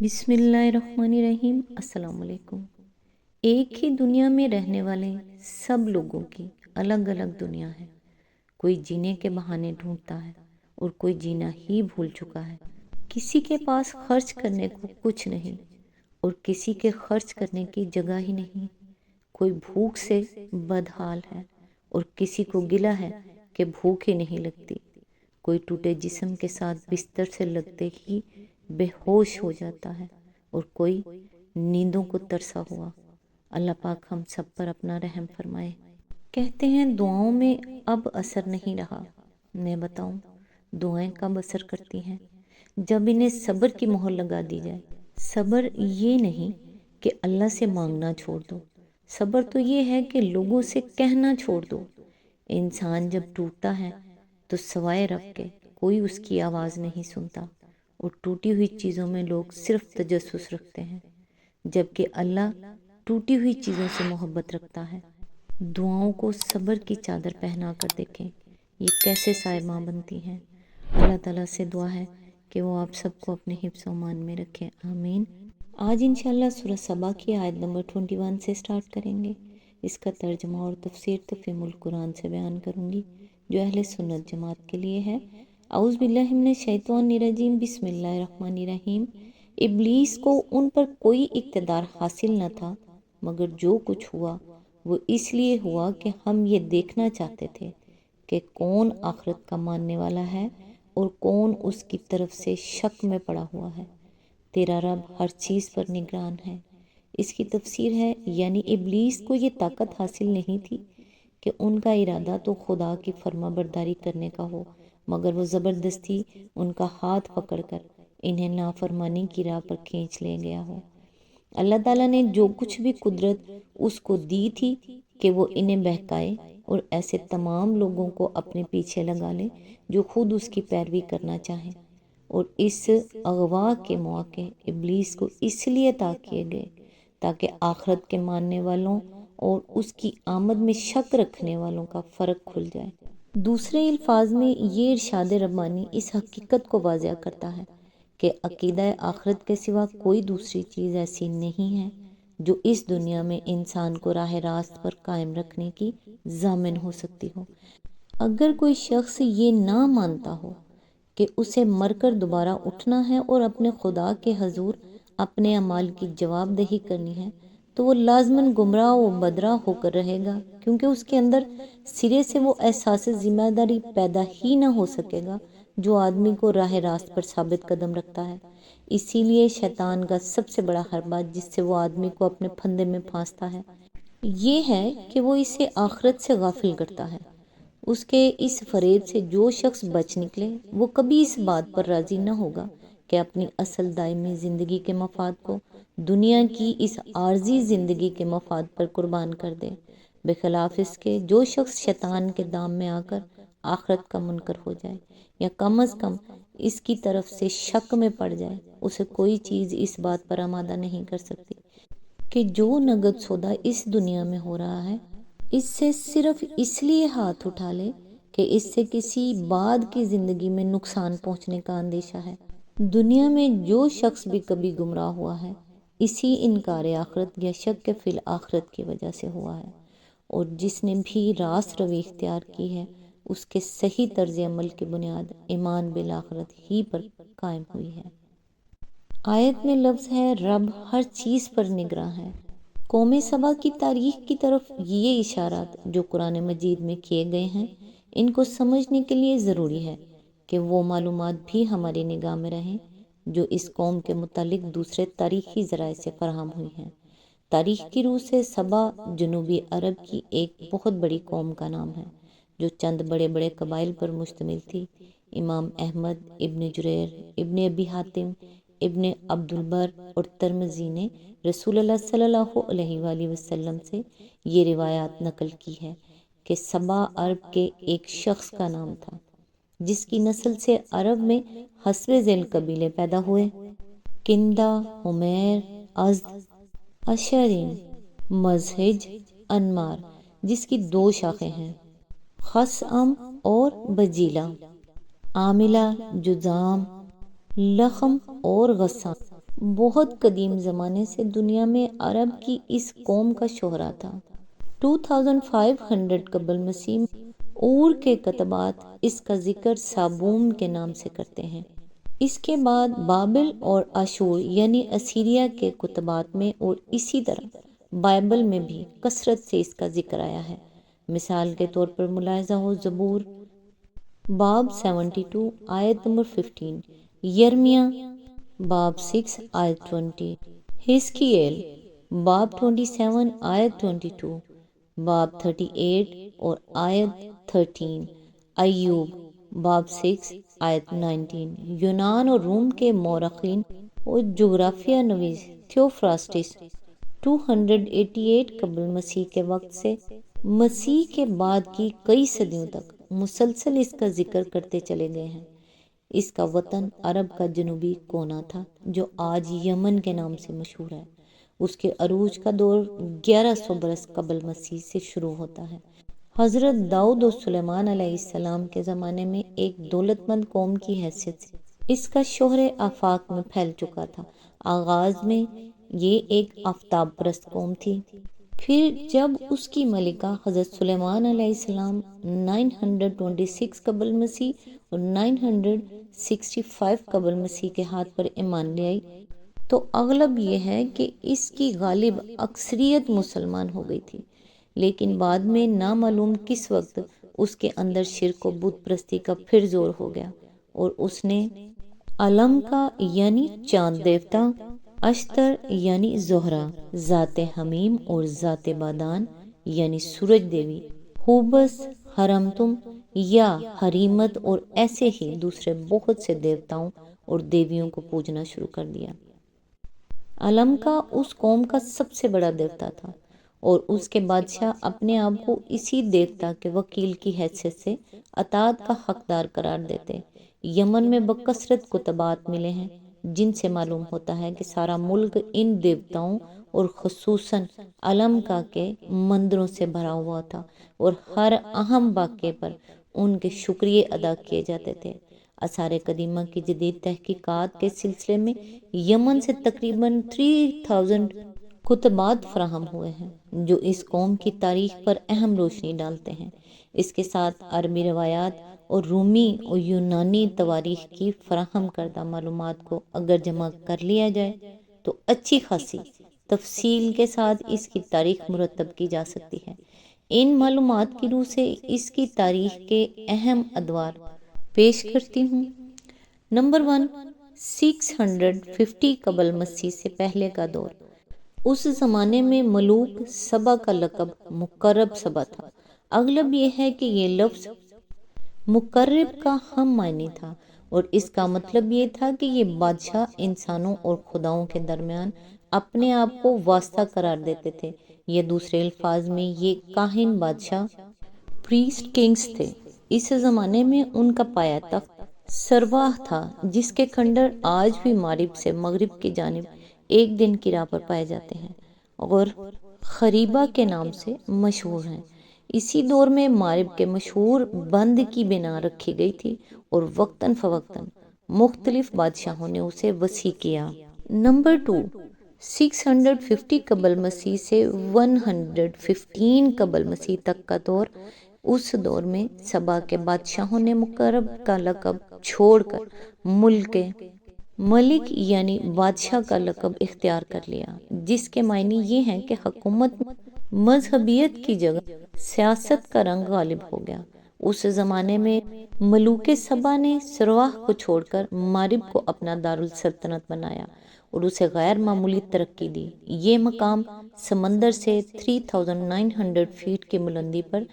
بسم اللہ الرحمن الرحیم۔ السلام علیکم۔ ایک ہی دنیا میں رہنے والے سب لوگوں کی الگ الگ دنیا ہے۔ کوئی جینے کے بہانے ڈھونڈتا ہے اور کوئی جینا ہی بھول چکا ہے۔ کسی کے پاس خرچ کرنے کو کچھ نہیں اور کسی کے خرچ کرنے کی جگہ ہی نہیں۔ کوئی بھوک سے بدحال ہے اور کسی کو گلہ ہے کہ بھوک ہی نہیں لگتی۔ کوئی ٹوٹے جسم کے ساتھ بستر سے لگتے ہی بے ہوش ہو جاتا ہے اور کوئی نیندوں کو ترسا ہوا۔ اللہ پاک ہم سب پر اپنا رحم فرمائے۔ کہتے ہیں دعاؤں میں اب اثر نہیں رہا۔ میں بتاؤں دعائیں کب اثر کرتی ہیں؟ جب انہیں صبر کی مہر لگا دی جائے۔ صبر یہ نہیں کہ اللہ سے مانگنا چھوڑ دو، صبر تو یہ ہے کہ لوگوں سے کہنا چھوڑ دو۔ انسان جب ٹوٹتا ہے تو سوائے رب کے کوئی اس کی آواز نہیں سنتا اور ٹوٹی ہوئی چیزوں میں لوگ صرف تجسس رکھتے ہیں، جبکہ اللہ ٹوٹی ہوئی چیزوں سے محبت رکھتا ہے۔ دعاؤں کو صبر کی چادر پہنا کر دیکھیں، یہ کیسے صائباں بنتی ہیں۔ اللہ تعالیٰ سے دعا ہے کہ وہ آپ سب کو اپنے حفظ و امان میں رکھے، آمین۔ آج انشاءاللہ سورہ سبا کی آیت نمبر 21 سے سٹارٹ کریں گے۔ اس کا ترجمہ اور تفسیر تفہیم القرآن سے بیان کروں گی جو اہل سنت جماعت کے لیے ہے۔ اعوذ باللہ من الشیطان الرجیم، بسم اللہ الرحمن الرحیم۔ ابلیس کو ان پر کوئی اقتدار حاصل نہ تھا مگر جو کچھ ہوا وہ اس لیے ہوا کہ ہم یہ دیکھنا چاہتے تھے کہ کون آخرت کا ماننے والا ہے اور کون اس کی طرف سے شک میں پڑا ہوا ہے۔ تیرا رب ہر چیز پر نگران ہے۔ اس کی تفسیر ہے یعنی ابلیس کو یہ طاقت حاصل نہیں تھی کہ ان کا ارادہ تو خدا کی فرما برداری کرنے کا ہو، مگر وہ زبردستی ان کا ہاتھ پکڑ کر انہیں نافرمانی کی راہ پر کھینچ لے گیا ہو۔ اللہ تعالیٰ نے جو کچھ بھی قدرت اس کو دی تھی کہ وہ انہیں بہکائے اور ایسے تمام لوگوں کو اپنے پیچھے لگا لے جو خود اس کی پیروی کرنا چاہیں، اور اس اغوا کے مواقع ابلیس کو اس لیے عطا کیے گئے تاکہ آخرت کے ماننے والوں اور اس کی آمد میں شک رکھنے والوں کا فرق کھل جائے۔ دوسرے الفاظ میں یہ ارشاد ربانی اس حقیقت کو واضح کرتا ہے کہ عقیدہ آخرت کے سوا کوئی دوسری چیز ایسی نہیں ہے جو اس دنیا میں انسان کو راہ راست پر قائم رکھنے کی ضامن ہو سکتی ہو۔ اگر کوئی شخص یہ نہ مانتا ہو کہ اسے مر کر دوبارہ اٹھنا ہے اور اپنے خدا کے حضور اپنے اعمال کی جواب دہی کرنی ہے تو وہ لازماً گمراہ و بدراہ ہو کر رہے گا، کیونکہ اس کے اندر سرے سے وہ احساس ذمہ داری پیدا ہی نہ ہو سکے گا جو آدمی کو راہ راست پر ثابت قدم رکھتا ہے۔ اسی لیے شیطان کا سب سے بڑا حربہ جس سے وہ آدمی کو اپنے پھندے میں پھانستا ہے یہ ہے کہ وہ اسے آخرت سے غافل کرتا ہے۔ اس کے اس فریب سے جو شخص بچ نکلے وہ کبھی اس بات پر راضی نہ ہوگا کہ اپنی اصل دائمی زندگی کے مفاد کو دنیا کی اس عارضی زندگی کے مفاد پر قربان کر دے، بخلاف اس کے جو شخص شیطان کے دام میں آ کر آخرت کا منکر ہو جائے یا کم از کم اس کی طرف سے شک میں پڑ جائے، اسے کوئی چیز اس بات پر آمادہ نہیں کر سکتی کہ جو نقد سودا اس دنیا میں ہو رہا ہے اس سے صرف اس لیے ہاتھ اٹھا لے کہ اس سے کسی بعد کی زندگی میں نقصان پہنچنے کا اندیشہ ہے۔ دنیا میں جو شخص بھی کبھی گمراہ ہوا ہے اسی انکار آخرت یا شک فی الآخرت کی وجہ سے ہوا ہے، اور جس نے بھی راست روی اختیار کی ہے اس کے صحیح طرز عمل کی بنیاد ایمان بالآخرت ہی پر قائم ہوئی ہے۔ آیت میں لفظ ہے رب ہر چیز پر نگراں ہے۔ قوم سبا کی تاریخ کی طرف یہ اشارات جو قرآن مجید میں کیے گئے ہیں ان کو سمجھنے کے لیے ضروری ہے کہ وہ معلومات بھی ہماری نگاہ میں رہیں جو اس قوم کے متعلق دوسرے تاریخی ذرائع سے فراہم ہوئی ہیں۔ تاریخ کی روح سے سبا جنوبی عرب کی ایک بہت بڑی قوم کا نام ہے جو چند بڑے بڑے قبائل پر مشتمل تھی۔ امام احمد، ابن جریر، ابن ابی حاتم، ابن عبد البر اور ترمذی نے رسول اللہ صلی اللہ علیہ وآلہ وسلم سے یہ روایات نقل کی ہے کہ سبا عرب کے ایک شخص کا نام تھا جس کی نسل سے عرب میں حسب ذیل قبیلے پیدا ہوئے: کندہ، حمیر، ازد، اشرین، مزہج، انمار، جس کی 2 شاخیں ہیں، خثعم اور بجیلہ، عاملہ، جذام، لخم اور غسان۔ بہت قدیم زمانے سے دنیا میں عرب کی اس قوم کا شہرہ تھا۔ 2500 قبل مسیح میں اور کے کتبات اس کا ذکر سابوم کے نام سے کرتے ہیں۔ اس کے بعد بابل اور اشور یعنی اسیریا کے کتبات میں اور اسی طرح بائبل میں بھی کثرت سے اس کا ذکر آیا ہے۔ مثال کے طور پر ملاحظہ ہو زبور باب 72 آیت نمبر 15، یرمیہ باب 6 آیت 20، حزقییل باب 27 آیت 22، باب 38 اور آیت 13، ایوب باب 6 آیت 19۔ یونان اور روم کے مورخین اور جغرافیہ نویس تھیوفراسٹس 288 قبل مسیح کے وقت سے مسیح کے بعد کی کئی صدیوں تک مسلسل اس کا ذکر کرتے چلے گئے ہیں۔ اس کا وطن عرب کا جنوبی کونا تھا جو آج یمن کے نام سے مشہور ہے۔ اس کے عروج کا دور 1100 برس قبل مسیح سے شروع ہوتا ہے۔ حضرت داؤد و سلیمان علیہ السلام کے زمانے میں ایک دولت مند قوم کی حیثیت سے اس کا شہر آفاق میں پھیل چکا تھا۔ آغاز میں یہ ایک آفتاب پرست قوم تھی، پھر جب اس کی ملکہ حضرت سلیمان علیہ السلام 926 قبل مسیح اور 965 قبل مسیح کے ہاتھ پر ایمان لے آئی تو اغلب یہ ہے کہ اس کی غالب اکثریت مسلمان ہو گئی تھی، لیکن بعد میں نامعلوم کس وقت اس کے اندر شرک و بت پرستی کا پھر زور ہو گیا اور اس نے علم کا یعنی چاند دیوتا، اشتر یعنی زہرہ، ذات حمیم اور ذات بادان یعنی سورج دیوی، ہوبس، حرمتم یا حریمت اور ایسے ہی دوسرے بہت سے دیوتاؤں اور دیویوں کو پوجنا شروع کر دیا۔ علم کا اس قوم کا سب سے بڑا دیوتا تھا اور اس کے بادشاہ اپنے آپ کو اسی دیوتا کے وکیل کی حیثیت سے اطاعت کا حقدار قرار دیتے۔ یمن میں بکثرت کتبات ملے ہیں جن سے معلوم ہوتا ہے کہ سارا ملک ان دیوتاؤں اور خصوصاً علم کا کے مندروں سے بھرا ہوا تھا اور ہر اہم واقعے پر ان کے شکریہ ادا کیے جاتے تھے۔ آثار قدیمہ کی جدید تحقیقات کے سلسلے میں یمن سے تقریباً 3000 کتبات فراہم ہوئے ہیں جو اس قوم کی تاریخ پر اہم روشنی ڈالتے ہیں۔ اس کے ساتھ عربی روایات اور رومی اور یونانی تواریخ کی فراہم کردہ معلومات کو اگر جمع کر لیا جائے تو اچھی خاصی تفصیل کے ساتھ اس کی تاریخ مرتب کی جا سکتی ہے۔ ان معلومات کی روح سے اس کی تاریخ کے اہم ادوار پیش کرتی ہوں۔ نمبر 1، 650 قبل مسیح سے پہلے کا دور۔ اس زمانے میں ملوک سبا کا لقب مقرب سبا تھا۔ اغلب یہ ہے کہ یہ لفظ مقرب کا ہم معنی تھا اور اس کا مطلب یہ تھا کہ یہ بادشاہ انسانوں اور خداؤں کے درمیان اپنے آپ کو واسطہ قرار دیتے تھے، یا دوسرے الفاظ میں یہ کاہن بادشاہ پریسٹ کنگز تھے۔ اس زمانے میں ان کا پایہ تخت سرواہ تھا جس کے کھنڈر آج بھی مغرب سے مغرب کی جانب ایک دن کی راہ پر پائے جاتے ہیں اور خریبہ کے نام سے مشہور ہیں۔ اسی دور میں مغرب کے مشہور بند کی بنا رکھی گئی تھی اور وقتاً فوقتاً مختلف بادشاہوں نے اسے وسیع کیا۔ نمبر 2، 650 قبل مسیح سے 115 قبل مسیح تک کا دور۔ اس دور میں سبا کے بادشاہوں نے مقرب کا لقب چھوڑ کر ملک یعنی بادشاہ کا لقب اختیار کر لیا، جس کے معنی یہ ہیں کہ حکومت میں مذہبیت کی جگہ سیاست کا رنگ غالب ہو گیا۔ اس زمانے میں ملوک سبا نے سرواہ کو چھوڑ کر مغرب کو اپنا دارالسلطنت بنایا اور اسے غیر معمولی ترقی دی۔ یہ مقام سمندر سے 3900 فیٹ کی بلندی پر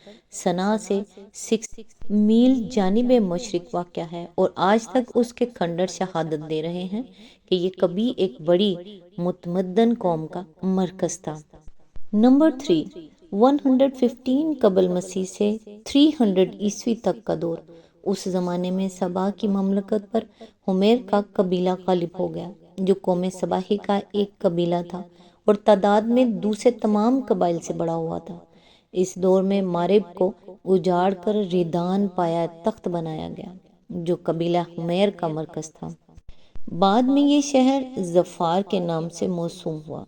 صنعاء سے 6 میل جانب مشرق واقع ہے اور آج تک اس کے کھنڈر شہادت دے رہے ہیں کہ یہ کبھی ایک بڑی متمدن قوم کا مرکز تھا۔ نمبر 3، 115 قبل مسیح سے 300 عیسوی تک کا دور۔ اس زمانے میں سبا کی مملکت پر حمیر کا قبیلہ غالب ہو گیا جو قوم سباہی کا ایک قبیلہ تھا اور تعداد میں دوسرے تمام قبائل سے بڑا ہوا تھا۔ اس دور میں مغرب کو اجاڑ کر ریدان پایہ تخت بنایا گیا جو قبیلہ حمیر کا مرکز تھا۔ بعد میں یہ شہر ظفار کے نام سے موسوم ہوا۔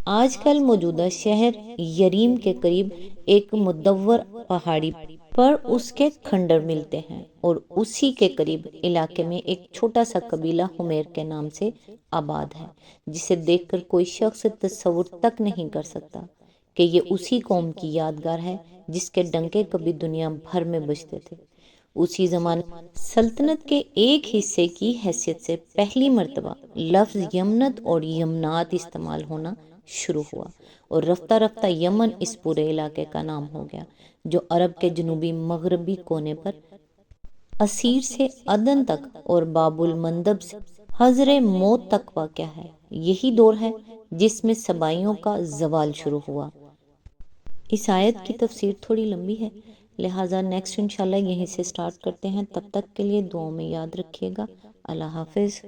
آج کل موجودہ شہر یریم کے قریب ایک مدور پہاڑی پر اس کے کھنڈر ملتے ہیں، اور اسی کے قریب علاقے میں ایک چھوٹا سا قبیلہ حمیر کے نام سے آباد ہے، جسے دیکھ کر کوئی شخص تصور تک نہیں کر سکتا کہ یہ اسی قوم کی یادگار ہے جس کے ڈنکے کبھی دنیا بھر میں بجتے تھے۔ اسی زمانے سلطنت کے ایک حصے کی حیثیت سے پہلی مرتبہ لفظ یمنت اور یمنات استعمال ہونا شروع ہوا، اور رفتہ رفتہ یمن اس پورے علاقے کا نام ہو گیا جو عرب کے جنوبی مغربی کونے پر اسیر سے عدن تک اور باب المندب سے حضر موت تک واقع ہے۔ یہی دور ہے جس میں سبائیوں کا زوال شروع ہوا۔ اس آیت کی تفسیر تھوڑی لمبی ہے، لہٰذا نیکسٹ انشاءاللہ یہیں سے سٹارٹ کرتے ہیں۔ تب تک کے لیے دعاؤں میں یاد رکھیے گا۔ اللہ حافظ۔